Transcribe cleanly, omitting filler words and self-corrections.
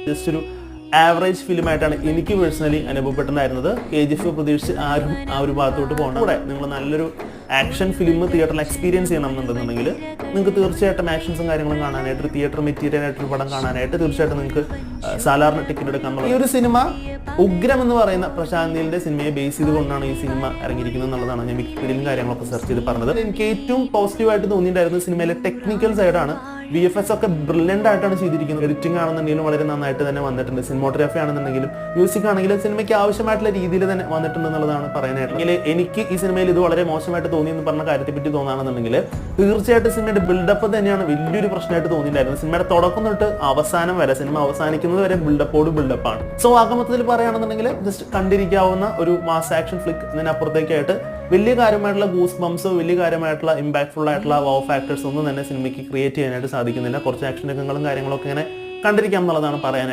Just ഒരു average ഫിലിമായിട്ടാണ് എനിക്ക് personally അനുഭവപ്പെട്ടിട്ടുണ്ടായിരുന്നത്. KGF പ്രതീക്ഷിച്ച് ആരും ആ ഒരു ഭാഗത്തോട്ട് പോകണ്ട. കൂടെ നിങ്ങൾ നല്ലൊരു ആക്ഷൻ ഫിലിം തിയേറ്ററിൽ എക്സ്പീരിയൻസ് ചെയ്യണമെന്നുണ്ടെന്നുണ്ടെങ്കിൽ നിങ്ങൾക്ക് തീർച്ചയായിട്ടും ആക്ഷൻസും കാര്യങ്ങളും കാണാനായിട്ട് ഒരു തിയേറ്റർ മെറ്റീരിയൽ ആയിട്ടൊരു പടം കാണാനായിട്ട് തീർച്ചയായിട്ടും നിങ്ങൾക്ക് സാധാരണ ടിക്കറ്റ് എടുക്കാൻ. ഈ ഒരു സിനിമ ഉഗ്രം എന്ന് പറയുന്ന പ്രശാന്ത് നീലിന്റെ സിനിമയെ ബേസ് ചെയ്തുകൊണ്ടാണ് ഈ സിനിമ ഇറങ്ങിയിരിക്കുന്നത് എന്നുള്ളതാണ് ഞാൻ വിക്കിപീഡിയയിലും കാര്യങ്ങളൊക്കെ സെർച്ച് ചെയ്ത് പറഞ്ഞത്. എനിക്ക് ഏറ്റവും പോസിറ്റീവായിട്ട് തോന്നിയിട്ടുണ്ടായിരുന്നത് സിനിമയിലെ ടെക്നിക്കൽ സൈഡാണ്. VFX ഒക്കെ ബ്രില്യൻ്റ് ആയിട്ടാണ് ചെയ്തിരിക്കുന്നത്. എഡിറ്റിംഗ് ആണെന്നുണ്ടെങ്കിലും വളരെ നന്നായിട്ട് തന്നെ വന്നിട്ടുണ്ട്. സിനിമോട്ടോഗ്രാഫി ആണെന്നുണ്ടെങ്കിലും മ്യൂസിക് ആണെങ്കിലും സിനിമയ്ക്ക് ആവശ്യമായിട്ടുള്ള രീതിയിൽ തന്നെ വന്നിട്ടുണ്ട് എന്നുള്ളതാണ് പറയാനായിട്ട്. എനിക്ക് ഈ സിനിമയിൽ ഇത് വളരെ മോശമായിട്ട് തോന്നി എന്ന് പറഞ്ഞ കാര്യത്തെ പറ്റി തോന്നുകയാണെന്നുണ്ടെങ്കിൽ തീർച്ചയായിട്ടും സിനിമയുടെ ബിൽഡപ്പ് തന്നെയാണ് വലിയൊരു പ്രശ്നമായിട്ട് തോന്നിയിട്ടുണ്ടായിരുന്നത്. സിനിമയുടെ തുടക്കം തൊട്ട് അവസാനം വരെ, സിനിമ അവസാനിക്കുന്നത് വരെ ബിൽഡപ്പാണ്. സോ ആകമൊത്തത്തിൽ പറയുകയാണെന്നുണ്ടെങ്കിൽ ജസ്റ്റ് കണ്ടിരിക്കാവുന്ന ഒരു മാസ് ആക്ഷൻ ഫ്ലിക്ക്. ഇതിനപ്പുറത്തേക്കായിട്ട് വലിയ കാര്യമായിട്ടുള്ള ഗൂസ് ബംസോ വലിയ കാര്യമായിട്ടുള്ള ഇമ്പാക്ട്ഫുൾ ആയിട്ടുള്ള വൗ ഫാക്ടേഴ്സ് ഒന്നും തന്നെ സിനിമയ്ക്ക് ക്രിയേറ്റ് ചെയ്യാനായിട്ട് സാധിക്കുന്നില്ല. കുറച്ച് ആക്ഷൻ രംഗങ്ങളും കാര്യങ്ങളൊക്കെ ഇങ്ങനെ കണ്ടിരിക്കാം എന്നുള്ളതാണ് പറയാനായിട്ട്.